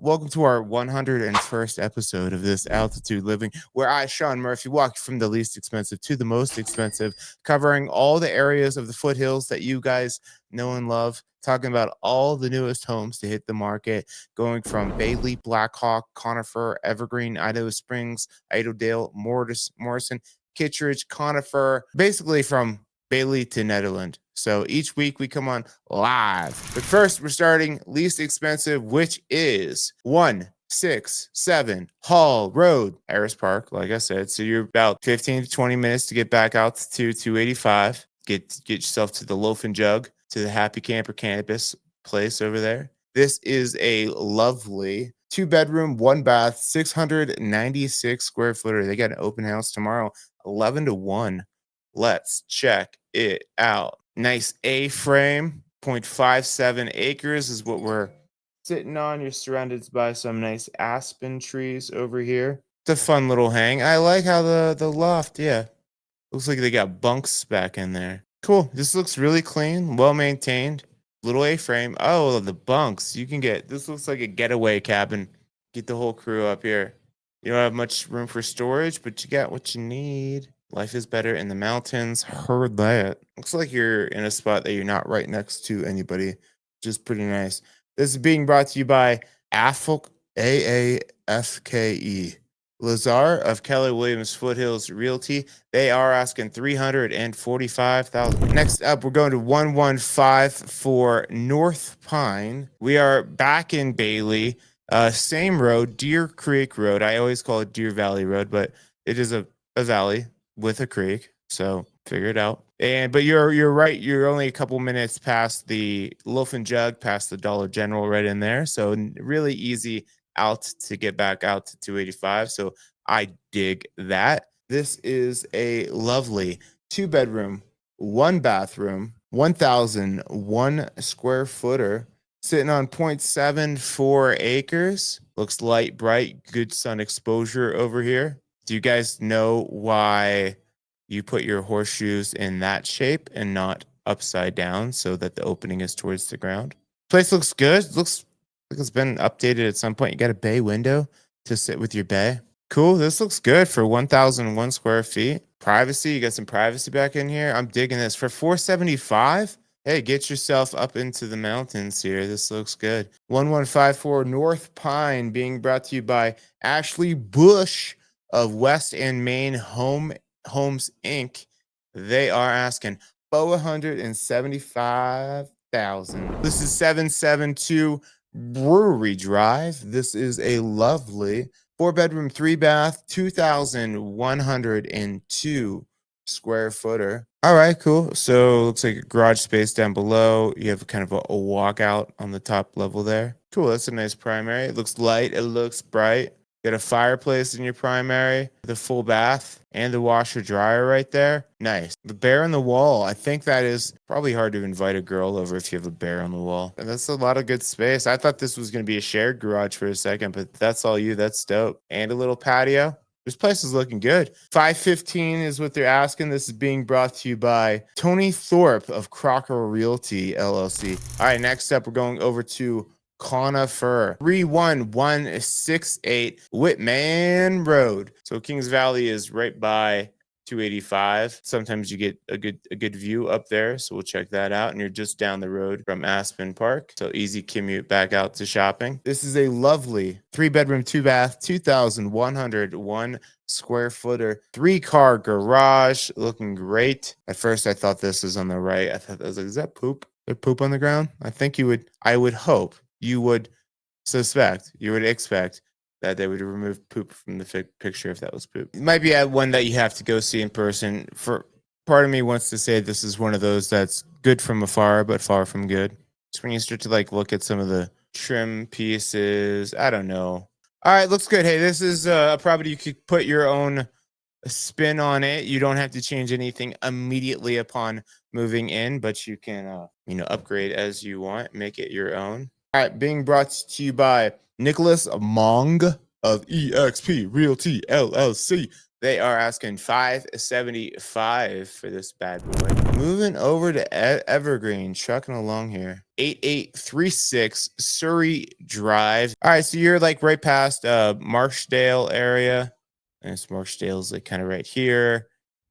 welcome to our 101st episode of this Altitude Living, where I, Sean Murphy, walk from the least expensive to the most expensive, covering all the areas of the foothills that you guys know and love, talking about all the newest homes to hit the market, going from Bailey, Blackhawk, Conifer, Evergreen, Idaho Springs, Idledale, Morrison, Kittredge, Conifer, basically from Bailey to Netherlands. So each week we come on live. But first, we're starting least expensive, which is 167 Hall Road, Harris Park, like I said. So you're about 15 to 20 minutes to get back out to 285. Get yourself to the Loaf and Jug, to the Happy Camper Campus place over there. This is a lovely 2-bedroom, 1-bath, 696 square footer. They got an open house tomorrow, 11 to 1. Let's check it out. Nice A-frame, 0.57 acres is what we're sitting on. You're surrounded by some nice aspen trees over here. It's a fun little hang. I like how the loft, yeah. Looks like they got bunks back in there. Cool. This looks really clean, well maintained. Little A-frame. Oh, the bunks. You can get, this looks like a getaway cabin. Get the whole crew up here. You don't have much room for storage, but you got what you need. Life is better in the mountains. Heard that. Looks like you're in a spot that you're not right next to anybody, which is pretty nice. This is being brought to you by AAFKE. Lazar of Keller Williams Foothills Realty. They are asking $345,000. Next up, we're going to 1154 North Pine. We are back in Bailey. Same road, Deer Creek Road. I always call it Deer Valley Road, but it is a valley with a creek, so figure it out. But you're right. You're only a couple minutes past the Loaf and Jug, past the Dollar General, right in there. So really easy out to get back out to 285. So I dig that. This is a lovely 2-bedroom, 1-bathroom, 1,001 square footer, sitting on 0.74 acres. Looks light, bright, good sun exposure over here. Do you guys know why you put your horseshoes in that shape and not upside down so that the opening is towards the ground? Place looks good. Looks like it's been updated at some point. You got a bay window to sit with your bay. Cool. This looks good for 1,001 square feet. Privacy. You got some privacy back in here. I'm digging this. For $475. Hey, get yourself up into the mountains here. This looks good. 1154 North Pine, being brought to you by Ashley Bush of West and Main Homes Inc. They are asking $475,000. This is 772 Brewery Drive. This is a lovely 4-bedroom, 3-bath, 2,102 square footer. All right, cool. So looks like a garage space down below. You have kind of a walkout on the top level there. Cool. That's a nice primary. It looks light. It looks bright. Got a fireplace in your primary, the full bath, and the washer dryer right there. Nice. The bear on the wall. I think that is probably hard to invite a girl over if you have a bear on the wall. And that's a lot of good space. I thought this was going to be a shared garage for a second, but that's all you. That's dope. And a little patio. This place is looking good. 515 is what they're asking. This is being brought to you by Tony Thorpe of Crocker Realty LLC. All right, next up, we're going over to Conifer 31168 Whitman Road. So Kings Valley is right by 285. Sometimes you get a good view up there, so we'll check that out. And you're just down the road from Aspen Park, so easy commute back out to shopping. This is a lovely 3-bedroom, 2-bath, 2,101 square footer, 3-car garage, looking great. At first I thought this was on the right. I was like, is that poop? There poop on the ground? I would hope you would expect that they would remove poop from the picture if that was poop. It might be one that you have to go see in person. For part of me wants to say this is one of those that's good from afar, but far from good. It's when you start to look at some of the trim pieces. I don't know. All right, looks good. Hey, this is a property you could put your own spin on it. You don't have to change anything immediately upon moving in, but you can upgrade as you want, make it your own. All right, being brought to you by Nicholas Mong of EXP Realty LLC. They are asking $575 for this bad boy. Moving over to Evergreen, trucking along here. 8836 Surrey Drive. All right, so you're like right past Marchdale area. And it's Marchdale's like kind of right here.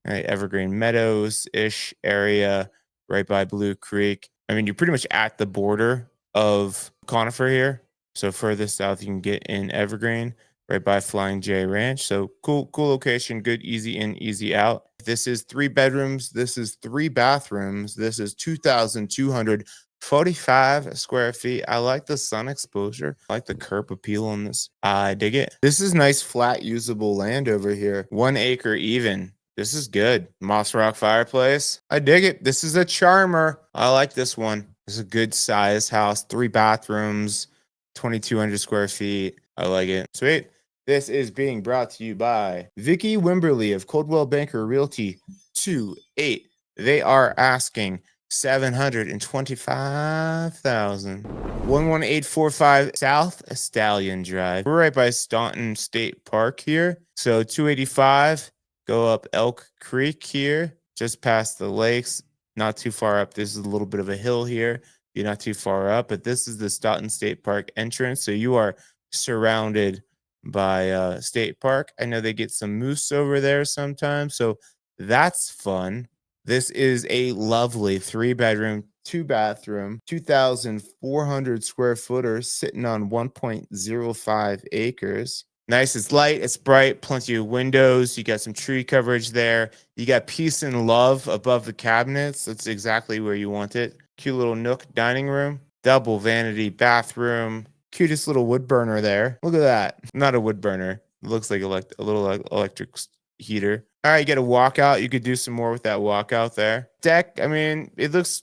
All right, Evergreen Meadows-ish area, right by Blue Creek. I mean, you're pretty much at the border of Conifer here. So further south you can get in Evergreen, right by Flying J Ranch. So cool location, good, easy in, easy out. This is 3 bedrooms. This is 3 bathrooms. This is 2,245 square feet. I like the sun exposure. I like the curb appeal on this. I dig it. This is nice, flat, usable land over here. 1 acre even. This is good. Moss rock fireplace. I dig it. This is a charmer. I like this one. This is a good size house. 3 bathrooms, 2,200 square feet. I like it. Sweet. This is being brought to you by Vicky Wimberly of Coldwell Banker Realty 28. They are asking $725,000. 11845 South Stallion Drive. We're right by Staunton State Park here. So 285. Go up Elk Creek here, just past the lakes, not too far up. This is a little bit of a hill here. You're not too far up, but this is the Staunton State Park entrance. So you are surrounded by State Park. I know they get some moose over there sometimes, so that's fun. This is a lovely 3-bedroom, 2-bathroom, 2,400 square footer sitting on 1.05 acres. Nice, it's light, it's bright, plenty of windows. You got some tree coverage there. You got peace and love above the cabinets. That's exactly where you want it. Cute little nook dining room, double vanity bathroom. Cutest little wood burner there. Look at that. Not a wood burner. It looks like a little electric heater. All right, you get a walkout. You could do some more with that walkout there. Deck, I mean, it looks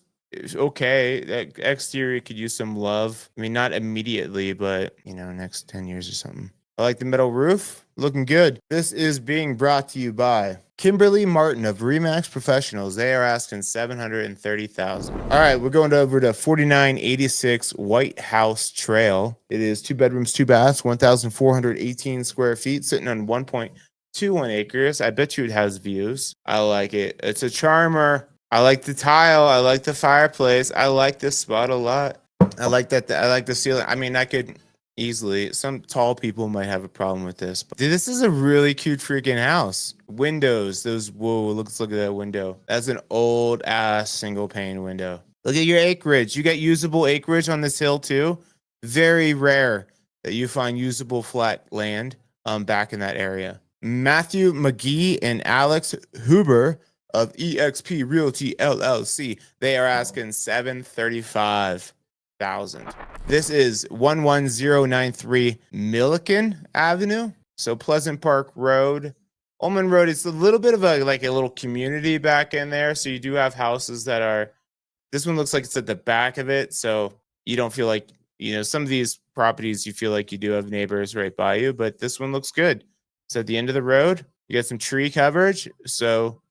okay. That exterior could use some love. I mean, not immediately, but, next 10 years or something. I like the metal roof. Looking good. This is being brought to you by Kimberly Martin of Remax Professionals. They are asking $730,000. All right, we're going over to 4986 White House Trail. It is 2 bedrooms, 2 baths, 1,418 square feet, sitting on 1.21 acres. I bet you it has views. I like it. It's a charmer. I like the tile. I like the fireplace. I like this spot a lot. I like that. I like the ceiling. I mean, I could easily. Some tall people might have a problem with this, but this is a really cute freaking house. Windows, whoa, look at that window. That's an old ass single pane window. Look at your acreage. You got usable acreage on this hill too. Very rare that you find usable flat land back in that area. Matthew McGee and Alex Huber of EXP Realty LLC. They are asking $735,000. This is 11093 Milliken Avenue. So Pleasant Park Road. Ullman Road, it's a little bit of a little community back in there. So you do have houses that are, this one looks like it's at the back of it. So you don't feel like, some of these properties you feel like you do have neighbors right by you, but this one looks good. It's at the end of the road. You got some tree coverage. So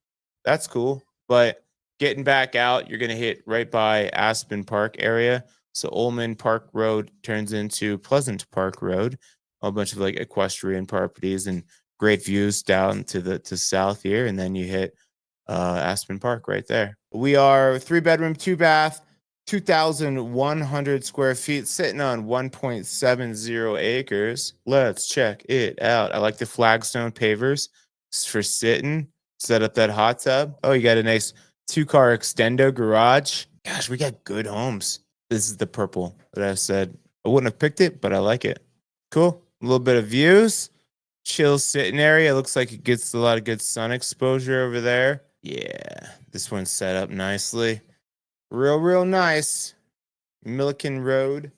that's cool. But getting back out, you're going to hit right by Aspen Park area. So Ullman Park Road turns into Pleasant Park Road, a bunch of equestrian properties and great views down to south here, and then you hit Aspen Park right there. We are 3-bedroom, 2-bath, 2,100 square feet, sitting on 1.70 acres. Let's check it out. I like the flagstone pavers for sitting. Set up that hot tub. Oh, you got a nice 2-car extendo garage. Gosh, we got good homes. This is the purple that I said. I wouldn't have picked it, but I like it. Cool. A little bit of views. Chill sitting area. Looks like it gets a lot of good sun exposure over there. Yeah, this one's set up nicely. Real nice. Milliken Road.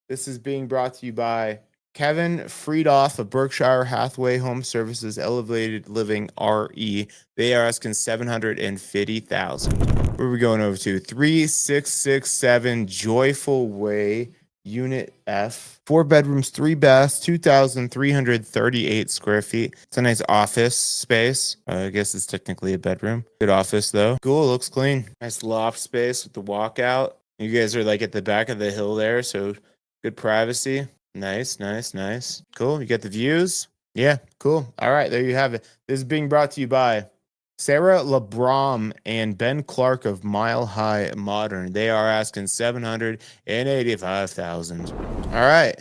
This is being brought to you by Kevin Friedoff of Berkshire Hathaway HomeServices Elevated Living RE. They are asking $750,000. Where are we going over to? 3667 Joyful Way, Unit F. 4 bedrooms, 3 baths, 2,338 square feet. It's a nice office space. I guess it's technically a bedroom. Good office though. Cool, looks clean. Nice loft space with the walkout. You guys are at the back of the hill there, so good privacy. Nice. Cool. You got the views. Yeah, cool. All right, there you have it. This is being brought to you by Sarah LeBrom and Ben Clark of Mile High Modern. They are asking 785,000. All right.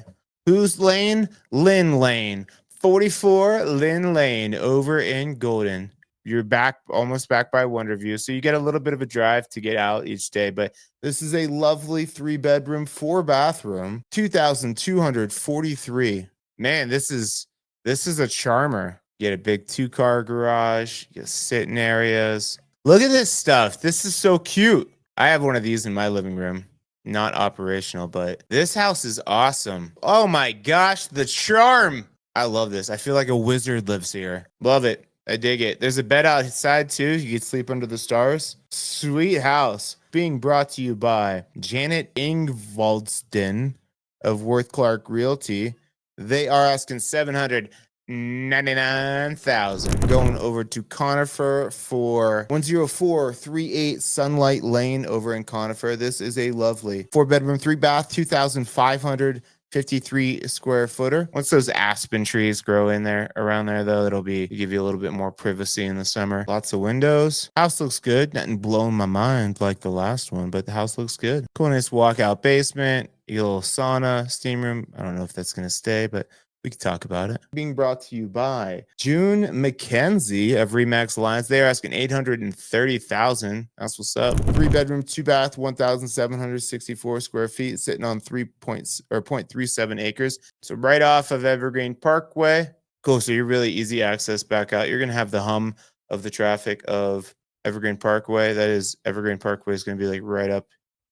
Whose lane? Lynn Lane. 44 Lynn Lane over in Golden. You're back, almost back by Wonderview. So you get a little bit of a drive to get out each day, but this is a lovely 3-bedroom, 4-bathroom, 2,243. Man, this is a charmer. You get a big 2-car garage, you get sitting areas. Look at this stuff. This is so cute. I have one of these in my living room. Not operational, but this house is awesome. Oh my gosh, the charm. I love this. I feel like a wizard lives here. Love it. I dig it. There's a bed outside too. You can sleep under the stars. Sweet house. Being brought to you by Janet Ingvaldsden of Worth Clark Realty. They are asking 799,000. Going over to Conifer for 10438 Sunlight Lane over in Conifer. This is a lovely 4-bedroom, 3-bath, 2,553 square footer. Once those aspen trees grow in there around there, though, it'll give you a little bit more privacy in the summer. Lots of windows. House looks good. Nothing blowing my mind like the last one, but the house looks good. Cool, nice walkout basement. A little sauna, steam room. I don't know if that's going to stay, but we can talk about it. Being brought to you by June McKenzie of Remax Alliance. They are asking 830,000. That's what's up. 3-bedroom, 2-bath, 1,764 square feet, sitting on 0.37 acres. So right off of Evergreen Parkway. Cool. So you're really easy access back out. You're gonna have the hum of the traffic of Evergreen Parkway. That is, Evergreen Parkway is gonna be like right up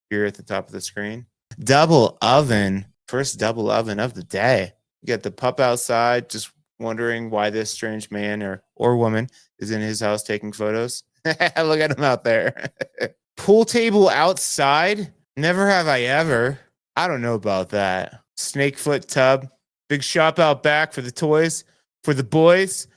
here at the top of the screen. Double oven. First double oven of the day. You get the pup outside, just wondering why this strange man or woman is in his house taking photos. Look at him out there. Pool table outside. Never have I ever. I don't know about that. Snakefoot tub. Big shop out back for the toys, for the boys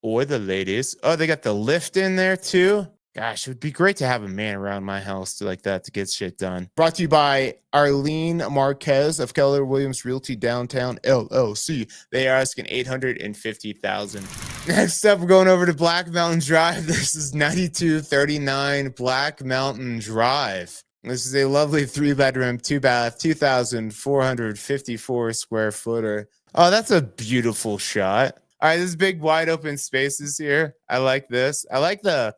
or the ladies. Oh, they got the lift in there too. Gosh, it would be great to have a man around my house like that to get shit done. Brought to you by Arlene Marquez of Keller Williams Realty Downtown LLC. They are asking 850,000. Next up, we're going over to Black Mountain Drive. This is 9239 Black Mountain Drive. This is a lovely 3-bedroom, 2-bath, 2,454 square footer. Oh, that's a beautiful shot. All right, there's big wide open spaces here. I like this. I like the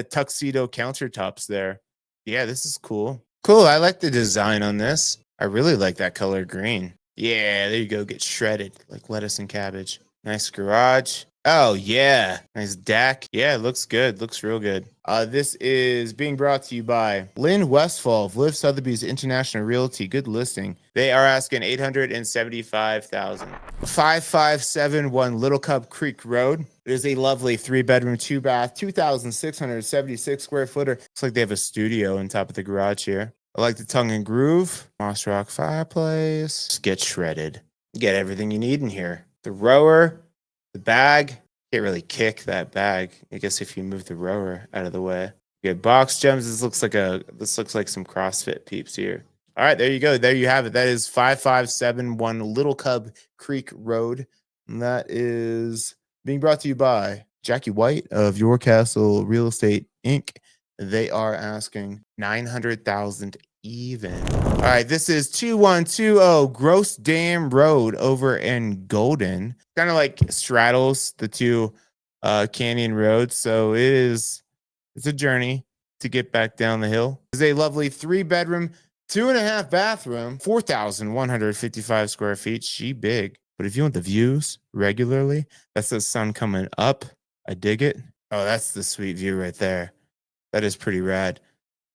tuxedo countertops there. Yeah, this is cool. Cool. I like the design on this. I really like that color green. Yeah, there you go. Get shredded like lettuce and cabbage. Nice garage. Oh yeah, nice deck. Yeah, it looks good. Looks real good. This is being brought to you by Lynn Westfall of Liv Sotheby's International Realty. Good listing. They are asking 875,000. 5571 Little Cub Creek Road. It is a lovely 3-bedroom, 2-bath, 2,676 square footer. Looks like they have a studio on top of the garage here. I like the tongue and groove. Moss rock fireplace. Just get shredded. You get everything you need in here. The rower. The bag, can't really kick that bag. I guess if you move the rower out of the way. You get box gems. This looks like some CrossFit peeps here. All right, there you go. There you have it. That is 5571 Little Cub Creek Road. And that is being brought to you by Jackie White of Your Castle Real Estate Inc. They are asking 900,000 even. All right, this is 2120 Gross Dam Road over in Golden. Kind of like straddles the two canyon roads, so it's a journey to get back down the hill. It's a lovely 3-bedroom, 2.5 bathroom, 4,155 square feet. She big, but if you want the views regularly, that's the sun coming up. I dig it. Oh, that's the sweet view right there. That is pretty rad.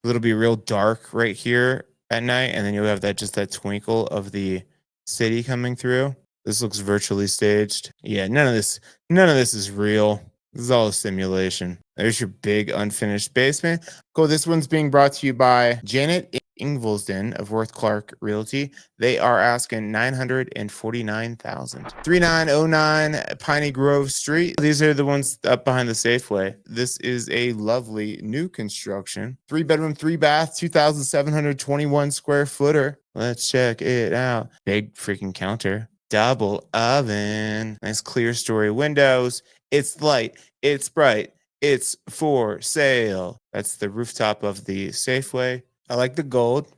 It'll be real dark right here at night, and then you'll have that twinkle of the city coming through. This looks virtually staged. Yeah, none of this is real. This is all a simulation. There's your big unfinished basement. Cool. This one's being brought to you by Janet Ingvaldsden of Worth Clark Realty. They are asking 949,000. 3909 Piney Grove Street. These are the ones up behind the Safeway. This is a lovely new construction. 3-bedroom, 3-bath, 2,721 square footer. Let's check it out. Big freaking counter. double oven. Nice clear story windows. It's light. It's bright. It's for sale. That's the rooftop of the Safeway. I like the gold.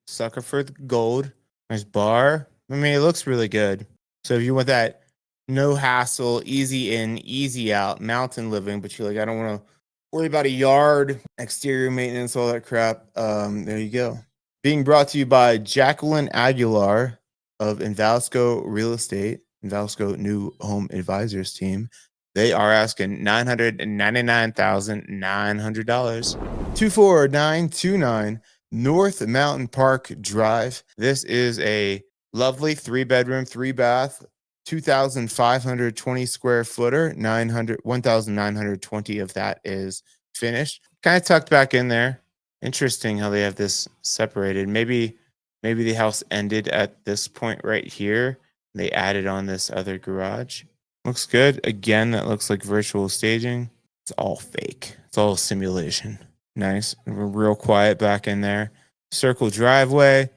Sucker for the gold. Nice bar. I mean, it looks really good. So if you want that no hassle, easy in, easy out, mountain living, but you're like, I don't want to worry about a yard, exterior maintenance, all that crap. There you go. Being brought to you by Jacqueline Aguilar of Invalsco Real Estate, Invalsco New Home Advisors team. They are asking $999,900. 24929 North Mountain Park Drive. This is a lovely 3-bedroom, 3-bath, 2,520 square footer. 1,920 of that is finished. Kind of tucked back in there. Interesting how they have this separated. Maybe the house ended at this point right here. They added on this other garage. Looks good. Again, that looks like virtual staging. It's all fake. It's all simulation. Nice. We're real quiet back in there. Circle driveway.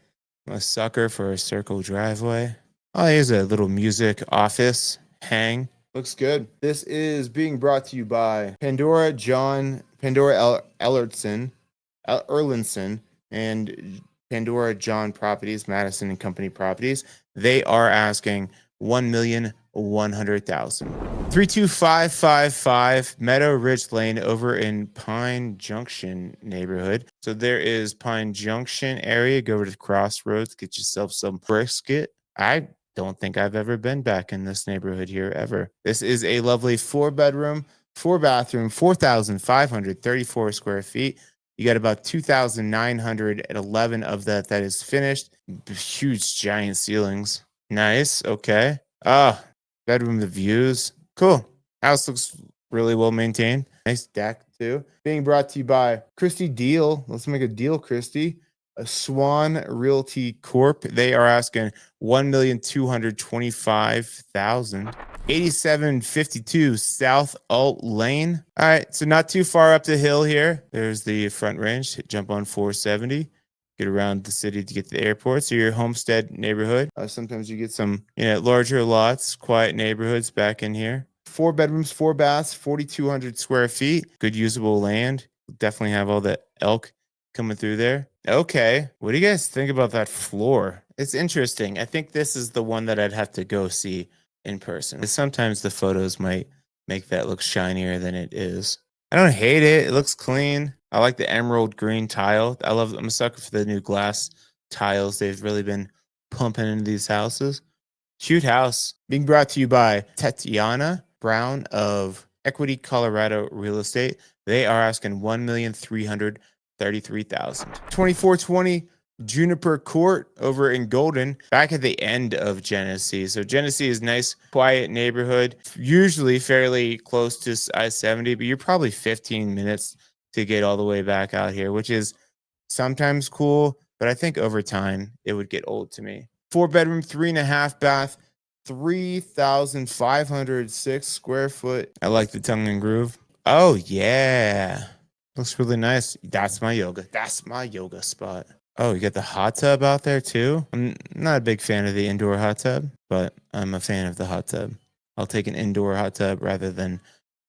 I'm a sucker for a circle driveway. Oh, here's a little music office hang. Looks good. This is being brought to you by Pandora Erlandson, and Pandora John Properties, Madison and Company Properties. They are asking $1,100,000. 32555 Meadow Ridge Lane over in Pine Junction neighborhood. So there is Pine Junction area. Go over to the crossroads, get yourself some brisket. I don't think I've ever been back in this neighborhood here ever. This is a lovely 4-bedroom, 4-bathroom, 4,534 square feet. You got about 2,911 of that is finished. Huge giant ceilings. Nice. Okay. Bedroom the views. Cool. House looks really well maintained. Nice deck too. Being brought to you by Christy Deal. Let's make a deal, Christy. A Swan Realty Corp. They are asking $1,225,000. 8752 South Alt Lane. All right, so not too far up the hill here. There's the front range. Jump on 470. Get around the city to get to the airport. So your Homestead neighborhood. Sometimes you get some larger lots, quiet neighborhoods back in here. 4 bedrooms, 4 baths, 4,200 square feet. Good usable land. Definitely have all the elk coming through there. Okay. What do you guys think about that floor? It's interesting. I think this is the one that I'd have to go see in person. Sometimes the photos might make that look shinier than it is. I don't hate it. It looks clean. I like the emerald green tile. I'm a sucker for the new glass tiles. They've really been pumping into these houses. Cute house. Being brought to you by Tatiana Brown of Equity Colorado Real Estate. They are asking $1,333,000. 2420 Juniper Court over in Golden, back at the end of Genesee. So Genesee is nice, quiet neighborhood, usually fairly close to I-70, but you're probably 15 minutes to get all the way back out here, which is sometimes cool, but I think over time it would get old to me. 4-bedroom, 3.5 bath, 3,506 square foot. I like the tongue and groove. Oh yeah. Looks really nice. That's my yoga. That's my yoga spot. Oh, you got the hot tub out there too? I'm not a big fan of the indoor hot tub, but I'm a fan of the hot tub. I'll take an indoor hot tub rather than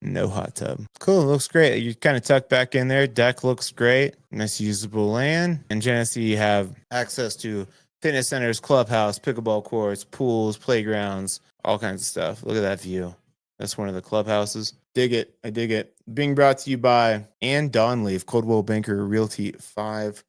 no hot tub. Cool. Looks great. You kind of tuck back in there. Deck looks great. Nice usable land. In Genesee, you have access to fitness centers, clubhouse, pickleball courts, pools, playgrounds, all kinds of stuff. Look at that view. That's one of the clubhouses. Dig it. I dig it. Being brought to you by Ann Donleaf, Coldwell Banker Realty 5-4.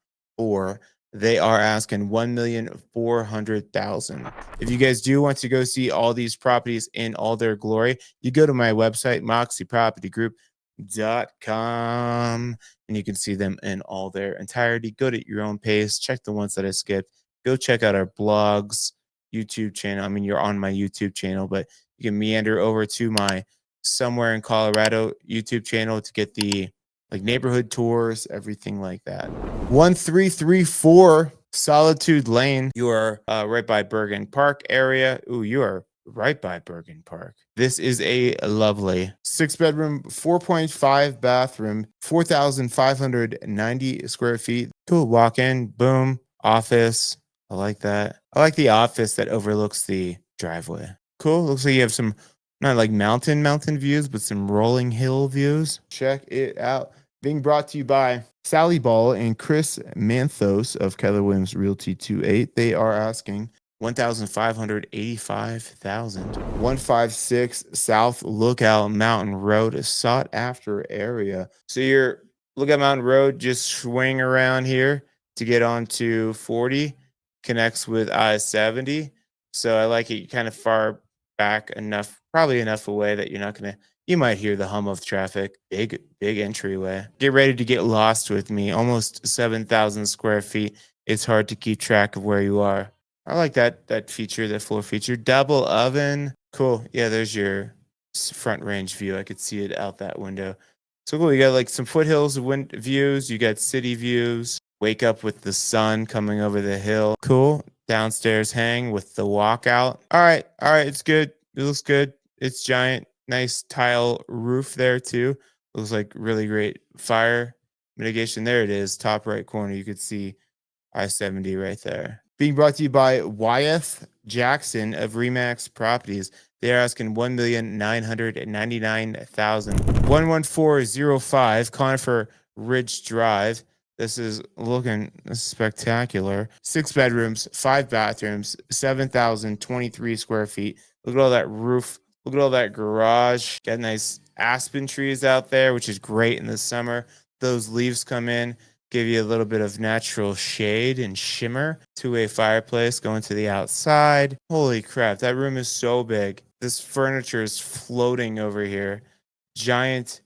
They are asking $1,400,000. If you guys do want to go see all these properties in all their glory, you go to my website, moxiepropertygroup.com, and you can see them in all their entirety. Go to your own pace. Check the ones that I skipped. Go check out our blogs, YouTube channel. I mean, you're on my YouTube channel, but you can meander over to my Somewhere in Colorado YouTube channel to get the neighborhood tours, everything like that. 1334 Solitude Lane. You are right by Bergen Park area. Ooh, you are right by Bergen Park. This is a lovely 6-bedroom, 4.5 bathroom, 4,590 square feet. Cool. Walk in, boom, office. I like that. I like the office that overlooks the driveway. Cool. Looks like you have some not like mountain views, but some rolling hill views. Check it out. Being brought to you by Sally Ball and Chris Manthos of Keller Williams Realty 28. They are asking 1,585,000. 156 South Lookout Mountain Road, a sought after area. So you're Lookout Mountain Road, just swing around here to get onto 40, connects with I-70. So I like it kind of far back enough, probably enough away that you're not gonna you might hear the hum of traffic. Big entryway. Get ready to get lost with me. Almost 7,000 square feet. It's hard to keep track of where you are. I like that feature, that floor feature. Double oven. Cool. Yeah, there's your front range view. I could see it out that window. So cool. You got like some foothills views. You got city views. Wake up with the sun coming over the hill. Cool. Downstairs hang with the walkout. All right. It's good. It looks good. It's giant. Nice tile roof there too. Looks like really great fire mitigation. There it is. Top right corner. You could see I-70 right there. Being brought to you by Wyeth Jackson of Remax Properties. They're asking 1,999,000. 11405 Conifer Ridge Drive. This is looking spectacular. 6 bedrooms, 5 bathrooms, 7,023 square feet. Look at all that roof. Look at all that garage. Got nice aspen trees out there, which is great in the summer. Those leaves come in, give you a little bit of natural shade and shimmer. Two-way fireplace going to the outside. Holy crap, that room is so big. This furniture is floating over here. Giant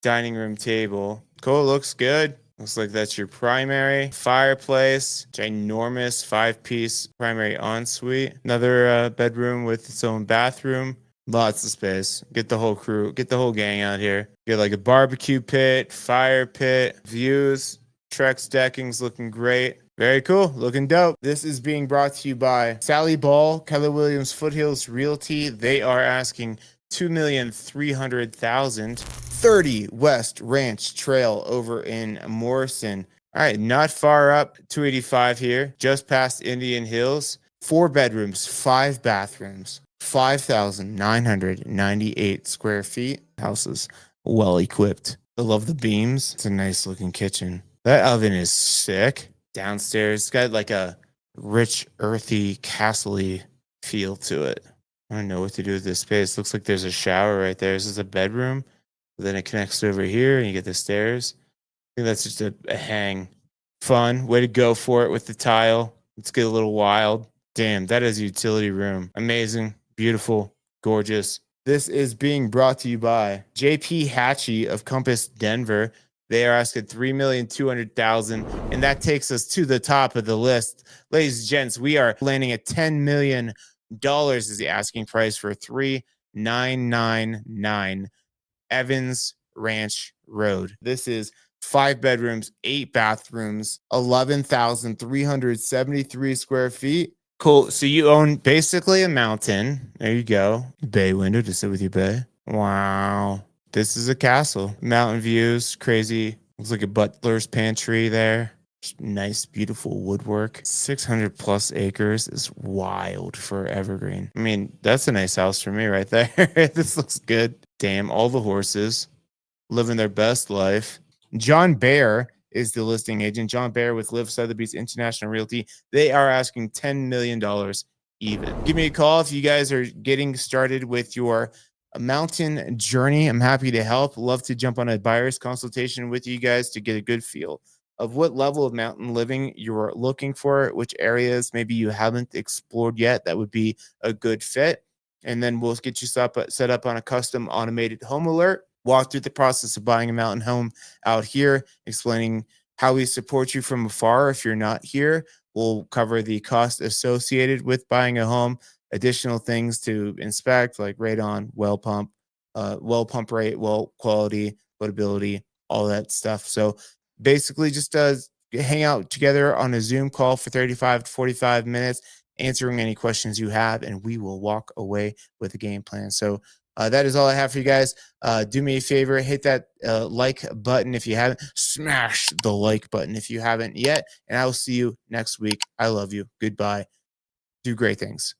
dining room table. Cool, looks good. Looks like that's your primary fireplace. Ginormous 5-piece primary ensuite. Another bedroom with its own bathroom. Lots of space. Get the whole crew, get the whole gang out here. Get like a barbecue pit, fire pit, views. Trex decking's looking great. Very cool. Looking dope. This is being brought to you by Sally Ball, Keller Williams Foothills Realty. They are asking 2,300,000. 30 West Ranch Trail over in Morrison. All right, not far up. 285 here, just past Indian Hills. 4 bedrooms, 5 bathrooms. 5,998 square feet. House is well equipped. I love the beams. It's a nice looking kitchen. That oven is sick. Downstairs, it's got like a rich, earthy, castle-y feel to it. I don't know what to do with this space. Looks like there's a shower right there. This is a bedroom. Then it connects over here and you get the stairs. I think that's just a hang. Fun. Way to go for it with the tile. Let's get a little wild. Damn, that is a utility room. Amazing. Beautiful, gorgeous. This is being brought to you by JP Hatchie of Compass Denver. They are asking 3,200,000, and that takes us to the top of the list. Ladies and gents, we are landing at $10 million is the asking price for 3,999 Evans Ranch Road. This is 5 bedrooms, 8 bathrooms, 11,373 square feet. Cool. So you own basically a mountain. There you go. Bay window to sit with your bay. Wow. This is a castle. Mountain views, crazy. Looks like a butler's pantry there. Just nice, beautiful woodwork. 600 plus acres is wild for Evergreen. I mean, that's a nice house for me right there. This looks good. Damn, all the horses living their best life. John Bear is the listing agent. John Bear with Live Sotheby's International Realty. They are asking $10 million even. Give me a call if you guys are getting started with your mountain journey. I'm happy to help. Love to jump on a buyer's consultation with you guys to get a good feel of what level of mountain living you're looking for, which areas maybe you haven't explored yet that would be a good fit. And then we'll get you set up on a custom automated home alert. Walk through the process of buying a mountain home out here, explaining how we support you from afar. If you're not here, we'll cover the cost associated with buying a home, additional things to inspect like radon, well pump rate, well quality, potability, all that stuff. So basically just hang out together on a Zoom call for 35 to 45 minutes, answering any questions you have, and we will walk away with a game plan. So that is all I have for you guys. Do me a favor, hit that like button if you haven't. Smash the like button if you haven't yet. And I will see you next week. I love you. Goodbye. Do great things.